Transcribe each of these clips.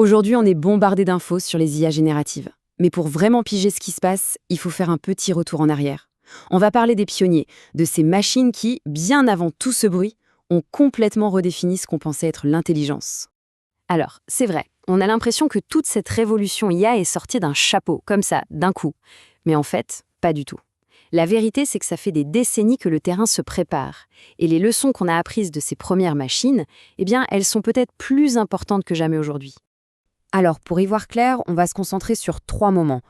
Aujourd'hui, on est bombardé d'infos sur les IA génératives. Mais pour vraiment piger ce qui se passe, il faut faire un petit retour en arrière. On va parler des pionniers, de ces machines qui, bien avant tout ce bruit, ont complètement redéfini ce qu'on pensait être l'intelligence. Alors, c'est vrai, on a l'impression que toute cette révolution IA est sortie d'un chapeau, comme ça, d'un coup. Mais en fait, pas du tout. La vérité, c'est que ça fait des décennies que le terrain se prépare. Et les leçons qu'on a apprises de ces premières machines, eh bien, elles sont peut-être plus importantes que jamais aujourd'hui. Alors, pour y voir clair, on va se concentrer sur 3 moments,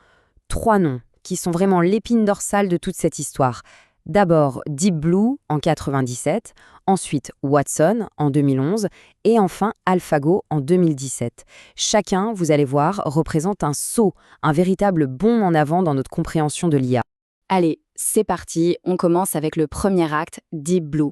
3 noms, qui sont vraiment l'épine dorsale de toute cette histoire. D'abord Deep Blue en 97, ensuite Watson en 2011 et enfin AlphaGo en 2017. Chacun, vous allez voir, représente un saut, un véritable bond en avant dans notre compréhension de l'IA. Allez, c'est parti, on commence avec le premier acte, Deep Blue.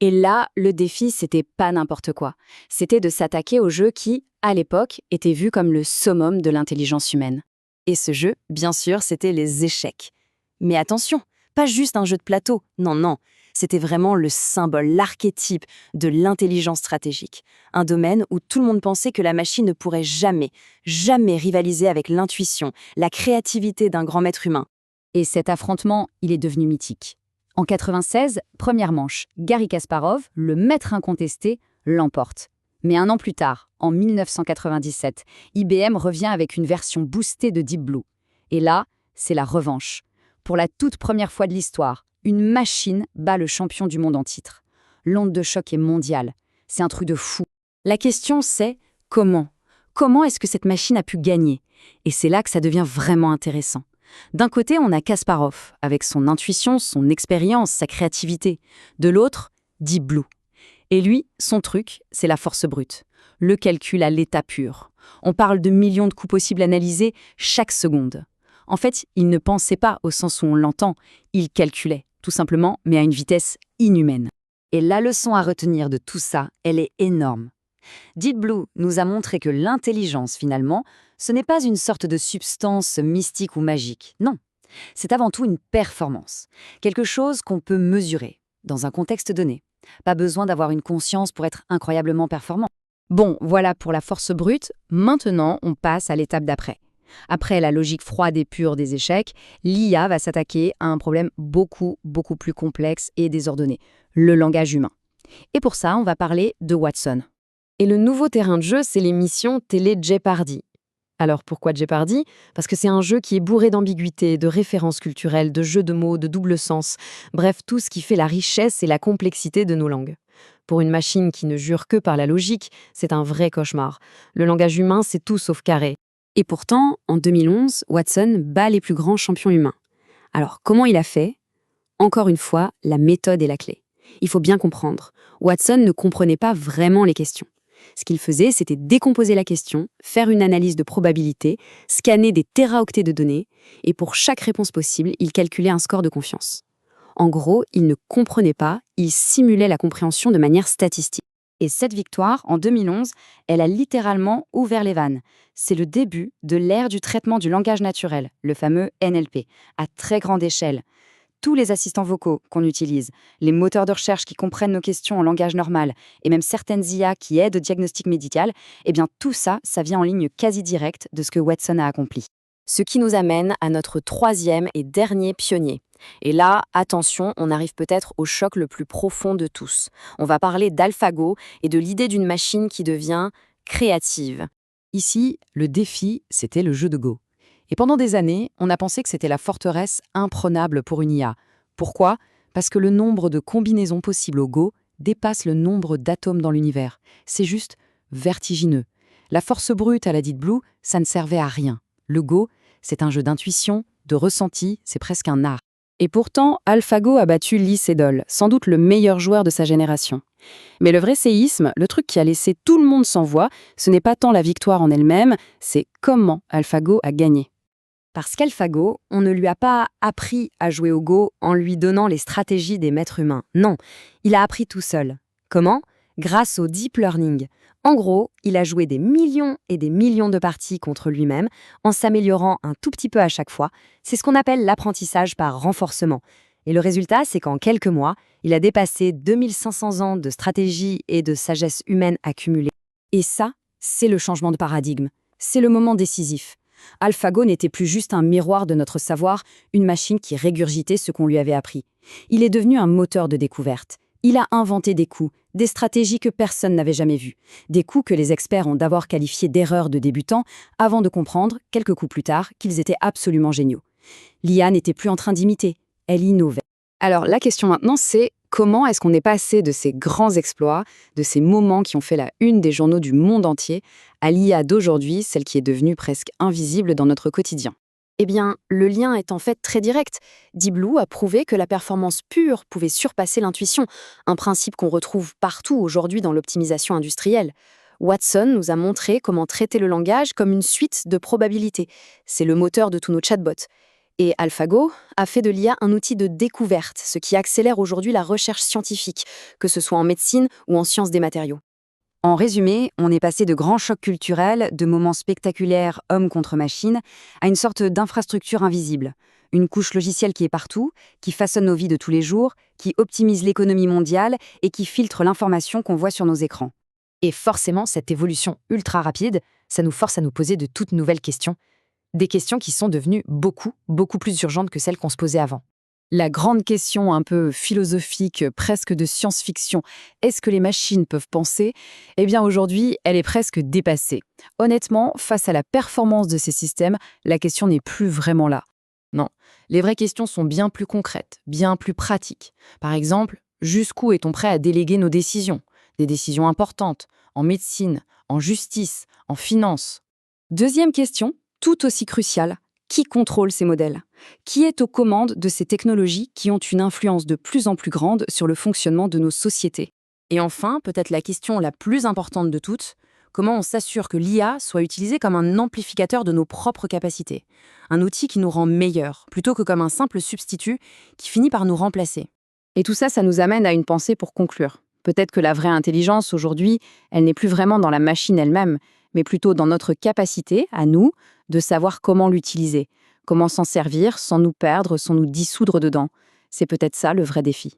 Et là, le défi, c'était pas n'importe quoi. C'était de s'attaquer au jeu qui, à l'époque, était vu comme le summum de l'intelligence humaine. Et ce jeu, bien sûr, c'était les échecs. Mais attention, pas juste un jeu de plateau, non, non. C'était vraiment le symbole, l'archétype de l'intelligence stratégique. Un domaine où tout le monde pensait que la machine ne pourrait jamais, jamais rivaliser avec l'intuition, la créativité d'un grand maître humain. Et cet affrontement, il est devenu mythique. En 96, première manche, Garry Kasparov, le maître incontesté, l'emporte. Mais un an plus tard, en 1997, IBM revient avec une version boostée de Deep Blue. Et là, c'est la revanche. Pour la toute première fois de l'histoire, une machine bat le champion du monde en titre. L'onde de choc est mondiale. C'est un truc de fou. La question c'est comment ? Comment est-ce que cette machine a pu gagner ? Et c'est là que ça devient vraiment intéressant. D'un côté, on a Kasparov, avec son intuition, son expérience, sa créativité. De l'autre, Deep Blue. Et lui, son truc, c'est la force brute. Le calcul à l'état pur. On parle de millions de coups possibles analysés chaque seconde. En fait, il ne pensait pas au sens où on l'entend, il calculait, tout simplement, mais à une vitesse inhumaine. Et la leçon à retenir de tout ça, elle est énorme. Deep Blue nous a montré que l'intelligence, finalement, ce n'est pas une sorte de substance mystique ou magique. Non, c'est avant tout une performance. Quelque chose qu'on peut mesurer, dans un contexte donné. Pas besoin d'avoir une conscience pour être incroyablement performant. Bon, voilà pour la force brute. Maintenant, on passe à l'étape d'après. Après la logique froide et pure des échecs, l'IA va s'attaquer à un problème beaucoup plus complexe et désordonné, le langage humain. Et pour ça, on va parler de Watson. Et le nouveau terrain de jeu, c'est l'émission télé Jeopardy. Alors pourquoi Jeopardy ? Parce que c'est un jeu qui est bourré d'ambiguïté, de références culturelles, de jeux de mots, de double sens, bref, tout ce qui fait la richesse et la complexité de nos langues. Pour une machine qui ne jure que par la logique, c'est un vrai cauchemar. Le langage humain, c'est tout sauf carré. Et pourtant, en 2011, Watson bat les plus grands champions humains. Alors, comment il a fait ? Encore une fois, la méthode est la clé. Il faut bien comprendre, Watson ne comprenait pas vraiment les questions. Ce qu'il faisait, c'était décomposer la question, faire une analyse de probabilité, scanner des téraoctets de données, et pour chaque réponse possible, il calculait un score de confiance. En gros, il ne comprenait pas, il simulait la compréhension de manière statistique. Et cette victoire, en 2011, elle a littéralement ouvert les vannes. C'est le début de l'ère du traitement du langage naturel, le fameux NLP, à très grande échelle. Tous les assistants vocaux qu'on utilise, les moteurs de recherche qui comprennent nos questions en langage normal, et même certaines IA qui aident au diagnostic médical, eh bien tout ça, ça vient en ligne quasi directe de ce que Watson a accompli. Ce qui nous amène à notre troisième et dernier pionnier. Et là, attention, on arrive peut-être au choc le plus profond de tous. On va parler d'AlphaGo et de l'idée d'une machine qui devient créative. Ici, le défi, c'était le jeu de Go. Et pendant des années, on a pensé que c'était la forteresse imprenable pour une IA. Pourquoi ? Parce que le nombre de combinaisons possibles au Go dépasse le nombre d'atomes dans l'univers. C'est juste vertigineux. La force brute à la Deep Blue, ça ne servait à rien. Le Go, c'est un jeu d'intuition, de ressenti, c'est presque un art. Et pourtant, AlphaGo a battu Lee Sedol, sans doute le meilleur joueur de sa génération. Mais le vrai séisme, le truc qui a laissé tout le monde sans voix, ce n'est pas tant la victoire en elle-même, c'est comment AlphaGo a gagné. Parce qu'AlphaGo, on ne lui a pas appris à jouer au Go en lui donnant les stratégies des maîtres humains. Non, il a appris tout seul. Comment ? Grâce au deep learning. En gros, il a joué des millions et des millions de parties contre lui-même en s'améliorant un tout petit peu à chaque fois. C'est ce qu'on appelle l'apprentissage par renforcement. Et le résultat, c'est qu'en quelques mois, il a dépassé 2500 ans de stratégie et de sagesse humaine accumulée. Et ça, c'est le changement de paradigme. C'est le moment décisif. AlphaGo n'était plus juste un miroir de notre savoir, une machine qui régurgitait ce qu'on lui avait appris. Il est devenu un moteur de découverte. Il a inventé des coups, des stratégies que personne n'avait jamais vues. Des coups que les experts ont d'abord qualifiés d'erreurs de débutants, avant de comprendre, quelques coups plus tard, qu'ils étaient absolument géniaux. L'IA n'était plus en train d'imiter, elle innovait. Alors la question maintenant, c'est comment est-ce qu'on est passé de ces grands exploits, de ces moments qui ont fait la une des journaux du monde entier, à l'IA d'aujourd'hui, celle qui est devenue presque invisible dans notre quotidien? Eh bien, le lien est en fait très direct. Deep Blue a prouvé que la performance pure pouvait surpasser l'intuition, un principe qu'on retrouve partout aujourd'hui dans l'optimisation industrielle. Watson nous a montré comment traiter le langage comme une suite de probabilités. C'est le moteur de tous nos chatbots. Et AlphaGo a fait de l'IA un outil de découverte, ce qui accélère aujourd'hui la recherche scientifique, que ce soit en médecine ou en sciences des matériaux. En résumé, on est passé de grands chocs culturels, de moments spectaculaires homme contre machine, à une sorte d'infrastructure invisible. Une couche logicielle qui est partout, qui façonne nos vies de tous les jours, qui optimise l'économie mondiale et qui filtre l'information qu'on voit sur nos écrans. Et forcément, cette évolution ultra rapide, ça nous force à nous poser de toutes nouvelles questions. Des questions qui sont devenues beaucoup plus urgentes que celles qu'on se posait avant. La grande question un peu philosophique, presque de science-fiction, est-ce que les machines peuvent penser? Eh bien aujourd'hui, elle est presque dépassée. Honnêtement, face à la performance de ces systèmes, la question n'est plus vraiment là. Non, les vraies questions sont bien plus concrètes, bien plus pratiques. Par exemple, jusqu'où est-on prêt à déléguer nos décisions? Des décisions importantes, en médecine, en justice, en finance. Deuxième question, tout aussi cruciale. Qui contrôle ces modèles? Qui est aux commandes de ces technologies qui ont une influence de plus en plus grande sur le fonctionnement de nos sociétés? Et enfin, peut-être la question la plus importante de toutes, comment on s'assure que l'IA soit utilisée comme un amplificateur de nos propres capacités? Un outil qui nous rend meilleurs, plutôt que comme un simple substitut qui finit par nous remplacer. Et tout ça, ça nous amène à une pensée pour conclure. Peut-être que la vraie intelligence, aujourd'hui, elle n'est plus vraiment dans la machine elle-même, mais plutôt dans notre capacité, à nous, de savoir comment l'utiliser, comment s'en servir sans nous perdre, sans nous dissoudre dedans. C'est peut-être ça le vrai défi.